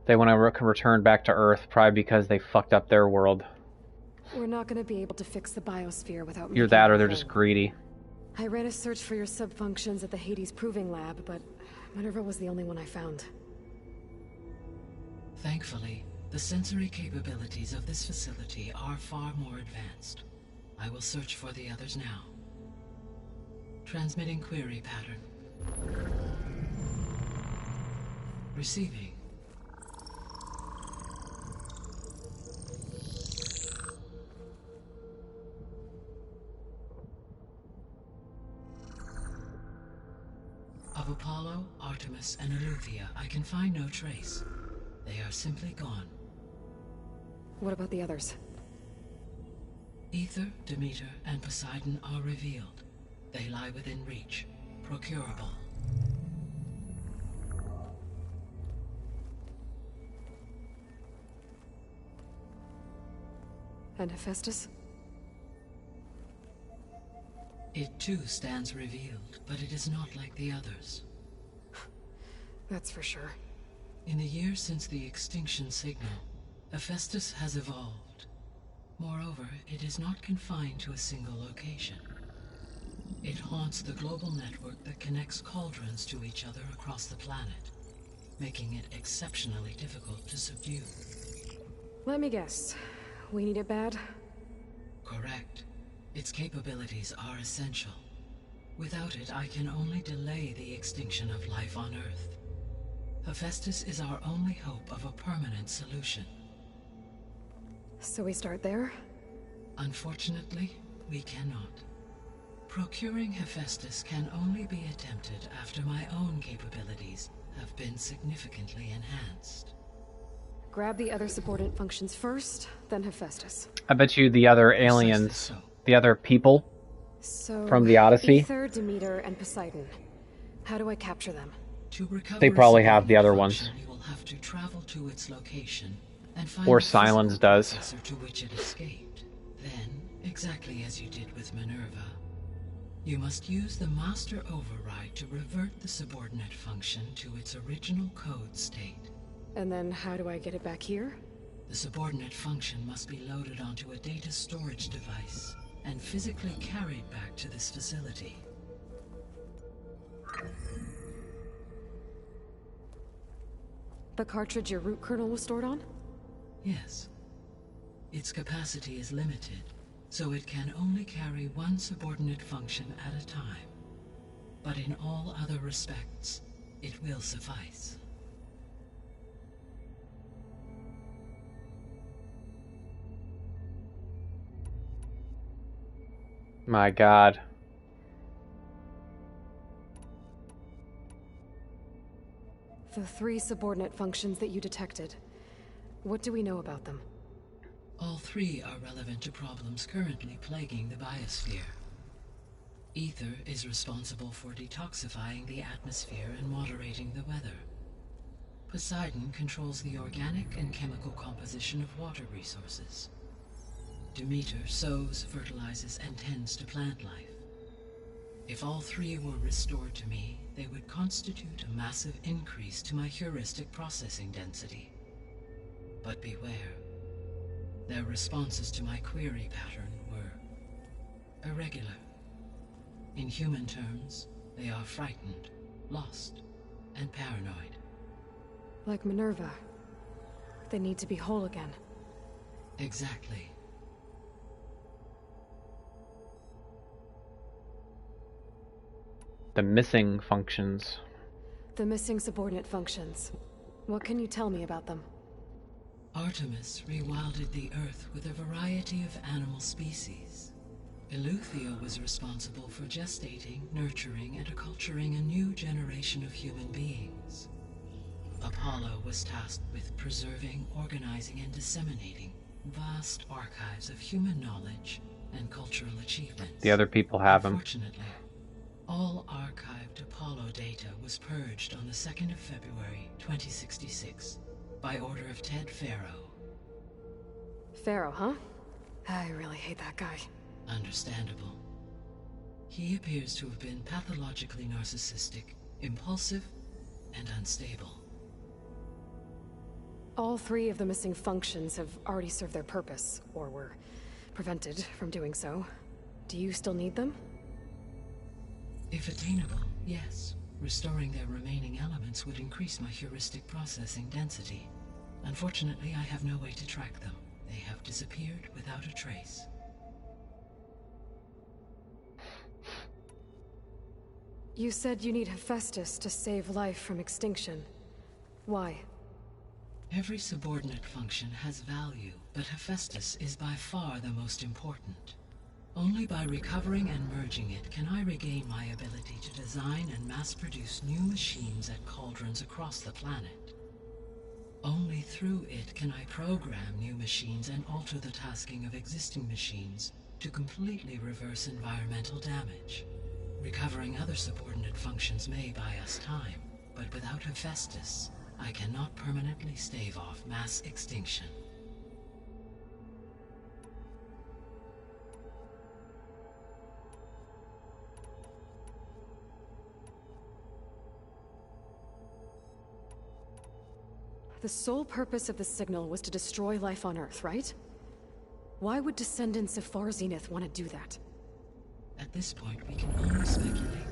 They want to return back to Earth, probably because they fucked up their world. We're not going to be able to fix the biosphere without Either making that it or they're whole. just greedy. I ran a search for your subfunctions at the Hades Proving Lab, but Minerva was the only one I found. Thankfully, the sensory capabilities of this facility are far more advanced. I will search for the others now. Transmitting query pattern. Receiving. Of Apollo, Artemis, and Eleuthia, I can find no trace. They are simply gone. What about the others? Ether, Demeter, and Poseidon are revealed. They lie within reach, procurable. And Hephaestus? It too stands revealed, but it is not like the others. That's for sure. In the years since the extinction signal, Hephaestus has evolved. Moreover, it is not confined to a single location. It haunts the global network that connects cauldrons to each other across the planet, making it exceptionally difficult to subdue. Let me guess. We need it bad? Correct. Its capabilities are essential. Without it, I can only delay the extinction of life on Earth. Hephaestus is our only hope of a permanent solution. So we start there? Unfortunately, we cannot. Procuring Hephaestus can only be attempted after my own capabilities have been significantly enhanced. Grab the other subordinate functions first, then Hephaestus. I bet you the other Precisely aliens, so. the other people So, from the Odyssey, Ether, Demeter, and Poseidon. How do I capture them? To recover they a probably have the subordinate other function, ones. You will have to travel to its location and find Or the physical Silence does. processor to which it escaped. Then, exactly as you did with Minerva, you must use the master override to revert the subordinate function to its original code state. And then how do I get it back here? The subordinate function must be loaded onto a data storage device and physically carried back to this facility. The cartridge your root kernel was stored on? Yes. Its capacity is limited, so it can only carry one subordinate function at a time. But in all other respects, it will suffice. My God. The 3 subordinate functions that you detected. What do we know about them? All 3 are relevant to problems currently plaguing the biosphere. Ether is responsible for detoxifying the atmosphere and moderating the weather. Poseidon controls the organic and chemical composition of water resources. Demeter sows, fertilizes, and tends to plant life. If all 3 were restored to me, they would constitute a massive increase to my heuristic processing density. But beware. Their responses to my query pattern were irregular. In human terms, they are frightened, lost, and paranoid. Like Minerva. They need to be whole again. Exactly. The missing functions. The missing subordinate functions. What can you tell me about them? Artemis rewilded the Earth with a variety of animal species. Eleuthia was responsible for gestating, nurturing, and acculturating a new generation of human beings. Apollo was tasked with preserving, organizing, and disseminating vast archives of human knowledge and cultural achievements. The other people have them. Unfortunately, all archived Apollo data was purged on the 2nd of February, 2066, by order of Ted Faro. Pharaoh, huh? I really hate that guy. Understandable. He appears to have been pathologically narcissistic, impulsive, and unstable. All three of the missing functions have already served their purpose, or were prevented from doing so. Do you still need them? If attainable, yes. Restoring their remaining elements would increase my heuristic processing density. Unfortunately, I have no way to track them. They have disappeared without a trace. You said you need Hephaestus to save life from extinction. Why? Every subordinate function has value, but Hephaestus is by far the most important. Only by recovering and merging it can I regain my ability to design and mass-produce new machines at cauldrons across the planet. Only through it can I program new machines and alter the tasking of existing machines to completely reverse environmental damage. Recovering other subordinate functions may buy us time, but without Hephaestus, I cannot permanently stave off mass extinction. The sole purpose of the signal was to destroy life on Earth, right? Why would descendants of Far Zenith want to do that? At this point, we can only speculate.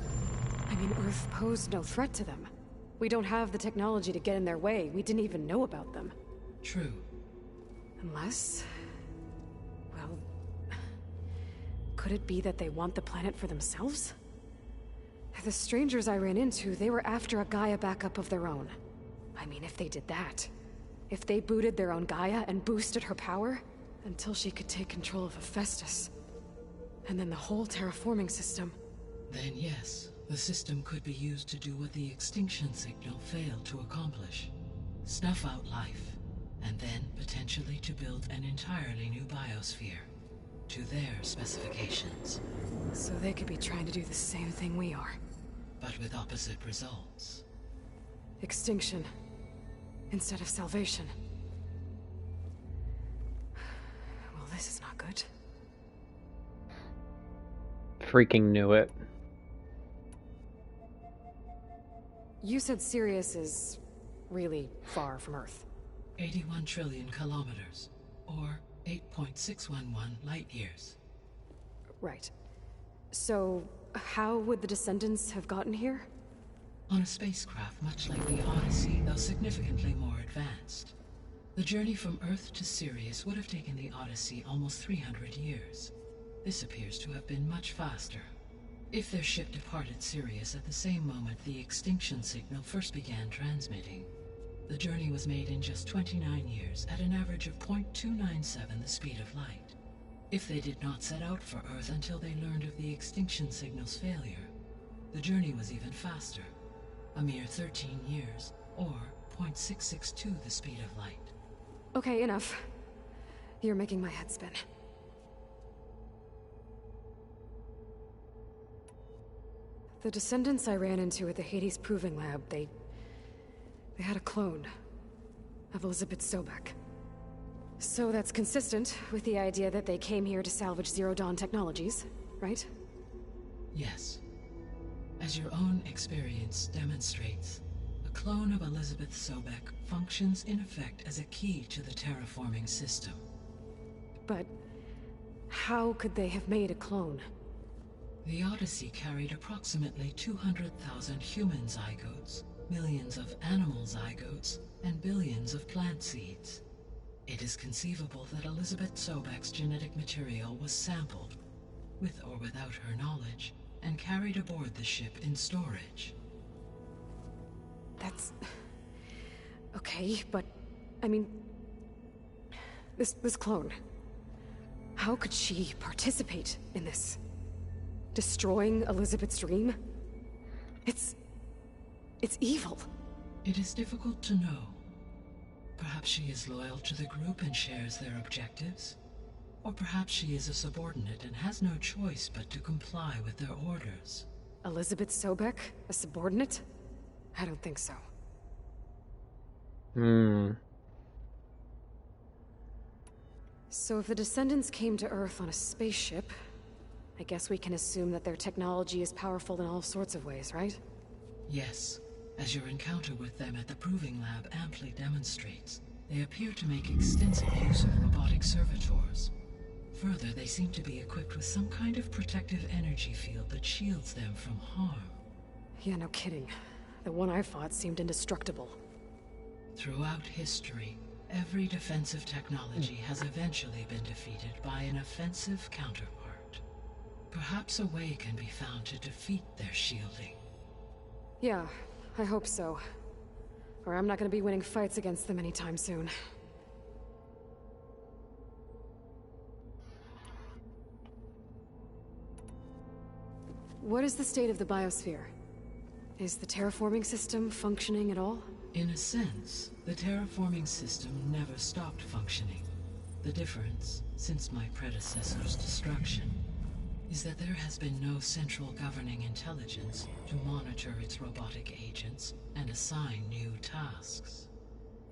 I mean, Earth posed no threat to them. We don't have the technology to get in their way. We didn't even know about them. True. Unless... well... could it be that they want the planet for themselves? The strangers I ran into, they were after a Gaia backup of their own. I mean, if they did that... if they booted their own Gaia and boosted her power... until she could take control of Hephaestus... and then the whole terraforming system... Then yes, the system could be used to do what the extinction signal failed to accomplish. Snuff out life, and then potentially to build an entirely new biosphere, to their specifications. So they could be trying to do the same thing we are. But with opposite results. Extinction, instead of salvation. Well, this is not good. Freaking knew it. You said Sirius is really far from Earth. 81 trillion kilometers, or 8.611 light years. Right. So, how would the descendants have gotten here? On a spacecraft much like the Odyssey, though significantly more advanced. The journey from Earth to Sirius would have taken the Odyssey almost 300 years. This appears to have been much faster. If their ship departed Sirius at the same moment the extinction signal first began transmitting, the journey was made in just 29 years at an average of 0.297 the speed of light. If they did not set out for Earth until they learned of the extinction signal's failure, the journey was even faster, a mere 13 years, or 0.662 the speed of light. Okay, enough. You're making my head spin. The descendants I ran into at the Hades Proving Lab, they had a clone of Elizabeth Sobek. So that's consistent with the idea that they came here to salvage Zero Dawn technologies, right? Yes. As your own experience demonstrates, a clone of Elizabeth Sobek functions in effect as a key to the terraforming system. But how could they have made a clone? The Odyssey carried approximately 200,000 human zygotes, millions of animal zygotes, and billions of plant seeds. It is conceivable that Elizabeth Sobek's genetic material was sampled, with or without her knowledge, and carried aboard the ship in storage. That's... okay, but... I mean... This clone... how could she participate in this? Destroying Elizabeth's dream? It's evil. It is difficult to know. Perhaps she is loyal to the group and shares their objectives. Or perhaps she is a subordinate and has no choice but to comply with their orders. Elizabeth Sobek? A subordinate? I don't think so. So if the descendants came to Earth on a spaceship, I guess we can assume that their technology is powerful in all sorts of ways, right? Yes, as your encounter with them at the Proving Lab amply demonstrates, They appear to make extensive use of robotic servitors. Further, they seem to be equipped with some kind of protective energy field that shields them from harm. Yeah, no kidding. The one I fought seemed indestructible. Throughout history, every defensive technology has eventually been defeated by an offensive counterpart. Perhaps a way can be found to defeat their shielding. Yeah, I hope so. Or I'm not gonna be winning fights against them anytime soon. What is the state of the biosphere? Is the terraforming system functioning at all? In a sense, the terraforming system never stopped functioning. The difference, since my predecessor's destruction, is that there has been no central governing intelligence to monitor its robotic agents and assign new tasks.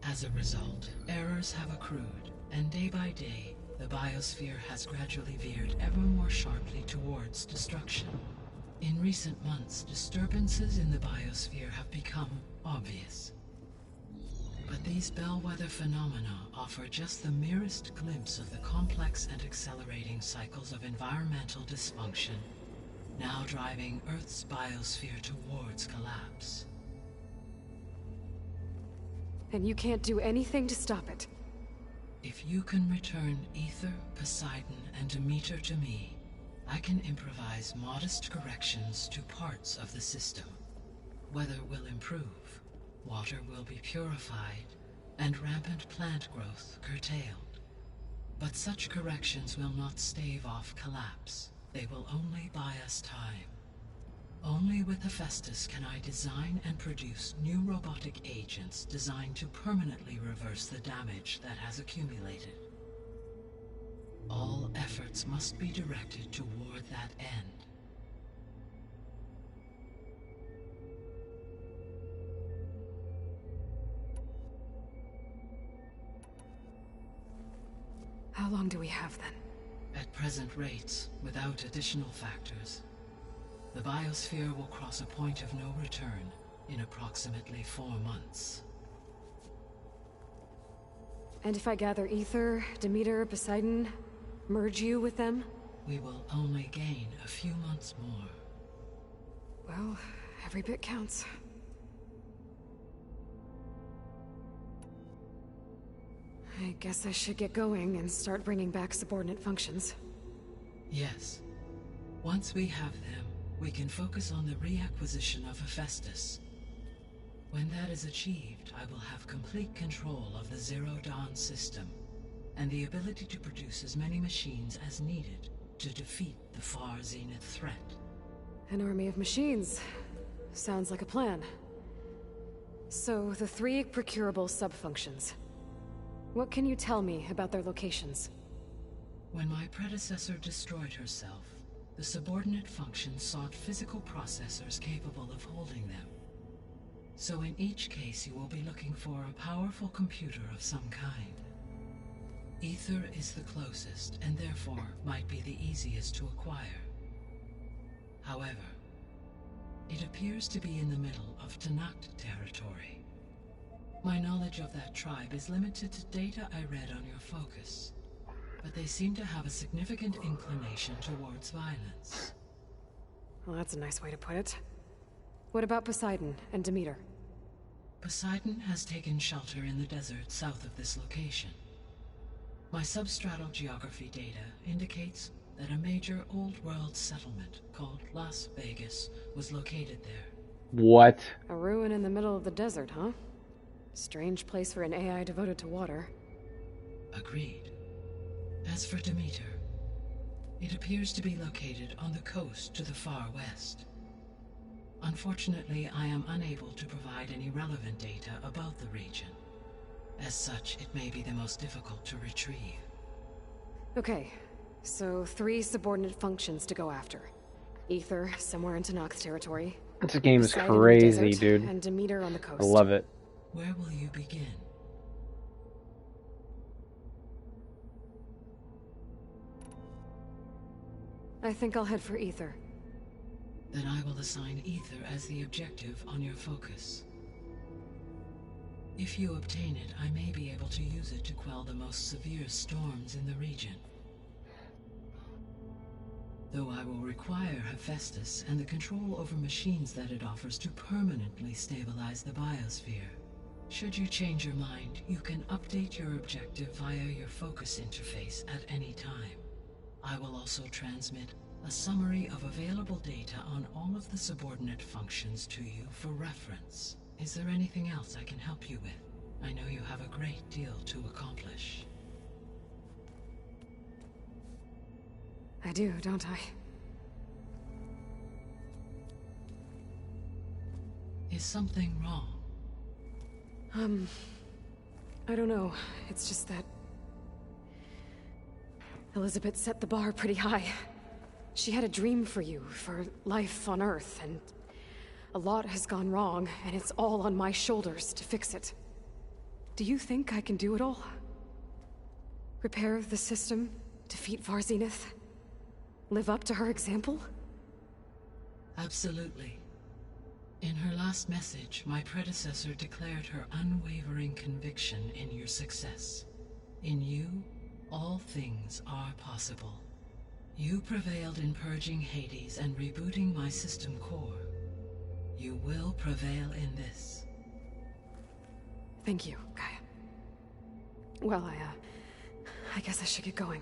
As a result, errors have accrued, and day by day, the biosphere has gradually veered ever more sharply towards destruction. In recent months, disturbances in the biosphere have become obvious. But these bellwether phenomena offer just the merest glimpse of the complex and accelerating cycles of environmental dysfunction, now driving Earth's biosphere towards collapse. And you can't do anything to stop it? If you can return Ether, Poseidon, and Demeter to me, I can improvise modest corrections to parts of the system. Weather will improve, water will be purified, and rampant plant growth curtailed. But such corrections will not stave off collapse. They will only buy us time. Only with Hephaestus can I design and produce new robotic agents designed to permanently reverse the damage that has accumulated. All efforts must be directed toward that end. How long do we have then? At present rates, without additional factors, the biosphere will cross a point of no return in approximately 4 months. And if I gather Ether, Demeter, Poseidon, merge you with them? We will only gain a few months more. Well, every bit counts. I guess I should get going and start bringing back subordinate functions. Yes. Once we have them, we can focus on the reacquisition of Hephaestus. When that is achieved, I will have complete control of the Zero Dawn system, and the ability to produce as many machines as needed to defeat the far zenith threat. An army of machines. Sounds like a plan. So, the 3 procurable sub-functions. What can you tell me about their locations? When my predecessor destroyed herself, the subordinate functions sought physical processors capable of holding them. So in each case you will be looking for a powerful computer of some kind. Ether is the closest, and therefore might be the easiest to acquire. However, it appears to be in the middle of Tanakh territory. My knowledge of that tribe is limited to data I read on your focus, but they seem to have a significant inclination towards violence. Well, that's a nice way to put it. What about Poseidon and Demeter? Poseidon has taken shelter in the desert south of this location. My substratal geography data indicates that a major old-world settlement called Las Vegas was located there. What? A ruin in the middle of the desert, huh? Strange place for an AI devoted to water. Agreed. As for Demeter, it appears to be located on the coast to the far west. Unfortunately, I am unable to provide any relevant data about the region. As such, it may be the most difficult to retrieve. Okay, so 3 subordinate functions to go after. Ether, somewhere in Tanakh's territory. This game is Poseidon in the crazy, desert, dude. And Demeter on the coast. I love it. Where will you begin? I think I'll head for Ether. Then I will assign Ether as the objective on your focus. If you obtain it, I may be able to use it to quell the most severe storms in the region. Though I will require Hephaestus and the control over machines that it offers to permanently stabilize the biosphere. Should you change your mind, you can update your objective via your focus interface at any time. I will also transmit a summary of available data on all of the subordinate functions to you for reference. Is there anything else I can help you with? I know you have a great deal to accomplish. I do, don't I? Is something wrong? I don't know. It's just that Elizabeth set the bar pretty high. She had a dream for you, for life on Earth, and a lot has gone wrong, and it's all on my shoulders to fix it. Do you think I can do it all? Repair the system, defeat Varzenith, live up to her example? Absolutely. In her last message, my predecessor declared her unwavering conviction in your success. In you, all things are possible. You prevailed in purging Hades and rebooting my system core. You will prevail in this. Thank you, Gaia. Well, I guess I should get going.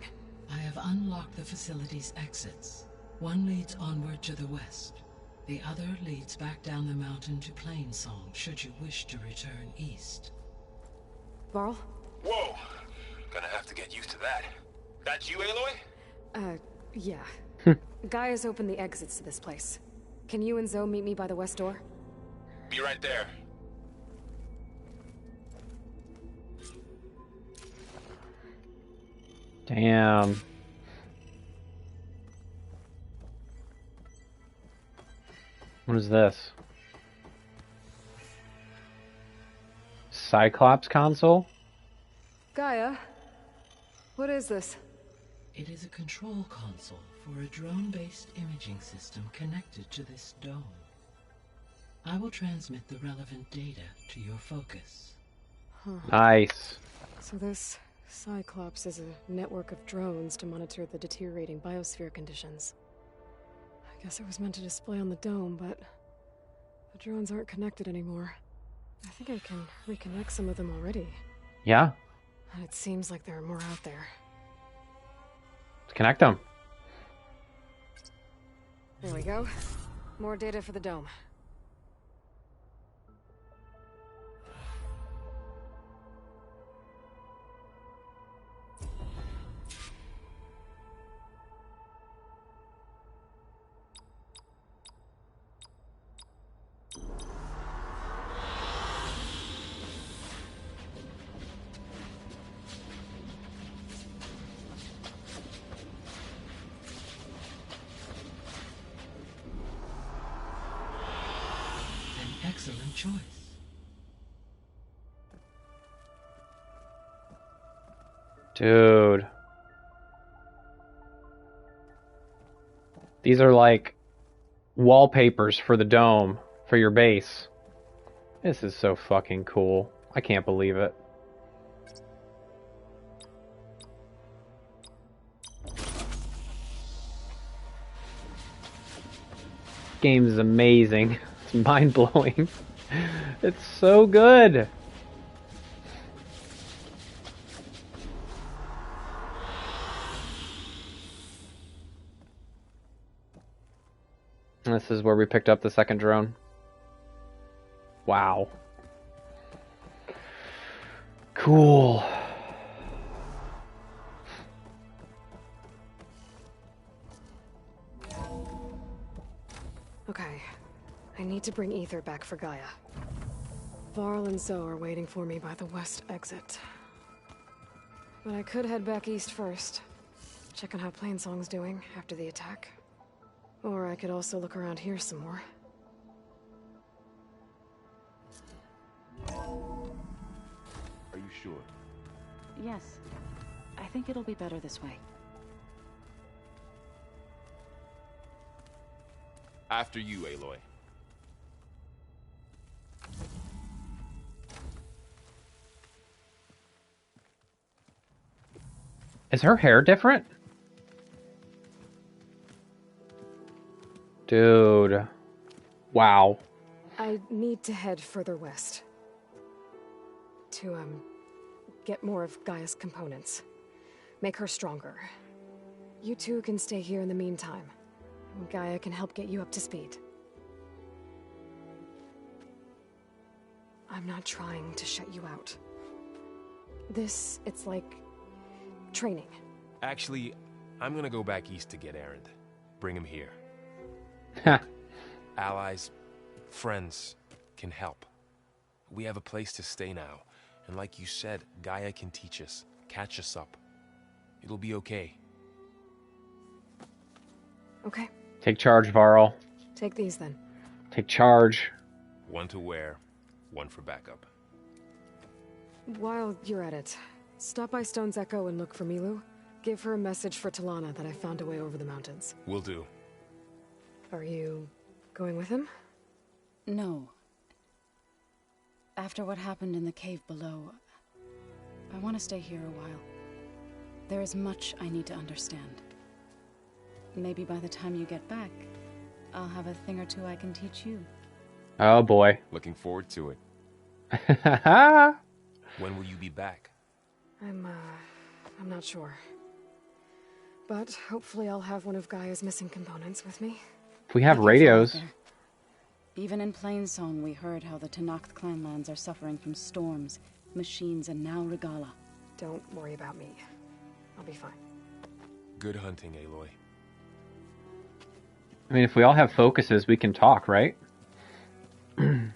I have unlocked the facility's exits. One leads onward to the west. The other leads back down the mountain to Plainsong, should you wish to return east. Varl? Whoa! Gonna have to get used to that. That's you, Aloy? Yeah. Gaia's opened the exits to this place. Can you and Zoe meet me by the west door? Be right there. Damn. What is this? Cyclops console? Gaia? What is this? It is a control console for a drone-based imaging system connected to this dome. I will transmit the relevant data to your focus. Huh. Nice. So this Cyclops is a network of drones to monitor the deteriorating biosphere conditions. I guess it was meant to display on the dome, but the drones aren't connected anymore. I think I can reconnect some of them already. Yeah. And it seems like there are more out there. Let's connect them. There we go. More data for the dome. Excellent choice. Dude. These are like wallpapers for the dome, for your base. This is so fucking cool. I can't believe it. Game is amazing. It's mind-blowing. It's so good. This is where we picked up the second drone. Wow. Cool. Okay. I need to bring Ether back for Gaia. Varl and Zoe are waiting for me by the west exit. But I could head back east first. Check on how Plainsong's doing after the attack. Or I could also look around here some more. Are you sure? Yes. I think it'll be better this way. After you, Aloy. Is her hair different? Dude. Wow. I need to head further west. To, get more of Gaia's components. Make her stronger. You two can stay here in the meantime. Gaia can help get you up to speed. I'm not trying to shut you out. It's like... training. Actually, I'm gonna go back east to get Erend. Bring him here. Ha. Allies, friends, can help. We have a place to stay now. And like you said, Gaia can teach us, catch us up. It'll be okay. Okay, Take charge, Varl. take these then. Take charge. One to wear, one for backup. While you're at it, stop by Stone's Echo and look for Milu. Give her a message for Talana that I found a way over the mountains. Will do. Are you going with him? No. After what happened in the cave below, I want to stay here a while. There is much I need to understand. Maybe by the time you get back, I'll have a thing or two I can teach you. Oh boy. Looking forward to it. When will you be back? I'm not sure. But hopefully I'll have one of Gaia's missing components with me. If we have Be careful out radios. there. Even in Plainsong, we heard how the Tenakth clanlands are suffering from storms, machines, and now Regala. Don't worry about me. I'll be fine. Good hunting, Aloy. I mean, if we all have focuses, we can talk, right? The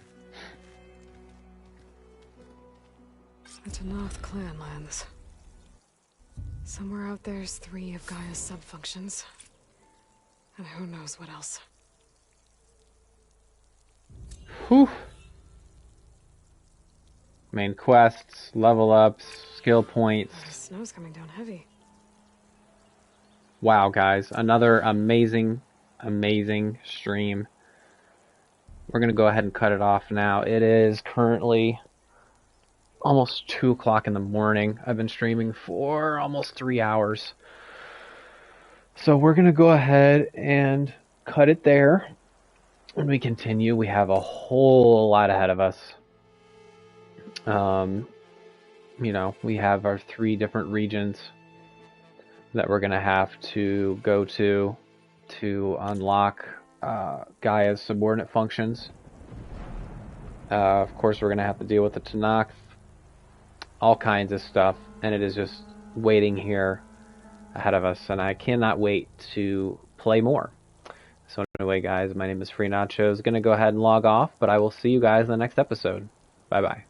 Tenakth clanlands. Somewhere out there's 3 of Gaia's sub-functions. And who knows what else. Whew. Main quests, level ups, skill points. The snow's coming down heavy. Wow, guys. Another amazing, amazing stream. We're going to go ahead and cut it off now. It is currently almost 2 o'clock in the morning. I've been streaming for almost 3 hours. So we're going to go ahead and cut it there. When we continue, we have a whole lot ahead of us. You know, we have our 3 different regions that we're going to have to go to unlock Gaia's subordinate functions. Of course, we're going to have to deal with the Tenakth, all kinds of stuff, and it is just waiting here ahead of us, and I cannot wait to play more. So anyway, guys, my name is Free Nachos. Going to go ahead and log off, but I will see you guys in the next episode. Bye-bye.